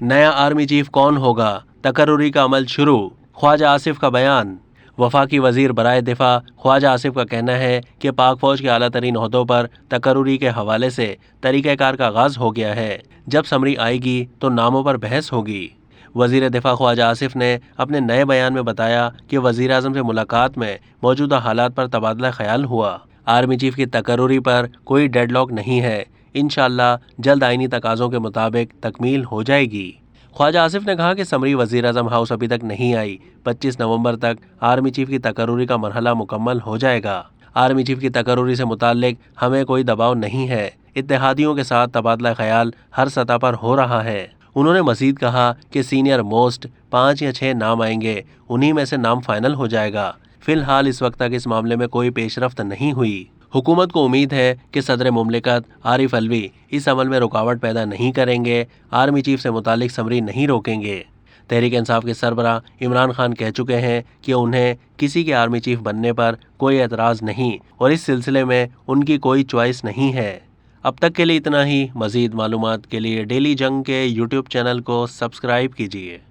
नया army chief कौन होगा, तकर्रुरी का अमल शुरू, ख्वाजा आसिफ का बयान। वफाकी वजीर बराए दिफा ख्वाजा आसिफ का कहना है कि पाक फौज के आला तरीन ओहदों पर तकर्रुरी के हवाले से तरीक़ाकार का आगाज़ हो गया है। जब समरी आएगी तो नामों पर बहस होगी। वजीर दिफा ख्वाजा आसिफ ने अपने नए बयान में बताया कि वजीर आज़म से मुलाकात में मौजूदा हालात पर तबादला ख्याल हुआ। आर्मी चीफ की तकर्रुरी पर कोई डेडलॉक नहीं है, इंशाअल्लाह जल्द आईनी तकाज़ों के मुताबिक तकमील हो जाएगी। ख्वाजा आसिफ ने कहा कि समरी वजीर आज़म हाउस अभी तक नहीं आई। 25 नवंबर तक आर्मी चीफ की तकर्रुरी का मरहला मुकम्मल हो जाएगा। आर्मी चीफ की तकर्रुरी से मुताल्लिक हमें कोई दबाव नहीं है। इत्तेहादियों के साथ तबादला ख्याल हर सतह पर हो रहा है। उन्होंने मजीद कहा कि सीनियर मोस्ट 5 या 6 नाम आएंगे, उन्हीं में से नाम फाइनल हो जाएगा। फिलहाल इस वक्त तक इस मामले में कोई पेशरफ्त नहीं हुई। हुकूमत को उम्मीद है कि सदर मुमलिकत आरिफ अलवी इस अमल में रुकावट पैदा नहीं करेंगे, आर्मी चीफ से मुतालिक समरी नहीं रोकेंगे। तहरीक इंसाफ के सरबराह इमरान खान कह चुके हैं कि उन्हें किसी के आर्मी चीफ बनने पर कोई एतराज़ नहीं और इस सिलसिले में उनकी कोई चॉइस नहीं है। अब तक के लिए इतना ही। मज़ीद मालूमात के लिए डेली जंग के यूट्यूब चैनल को सब्सक्राइब कीजिए।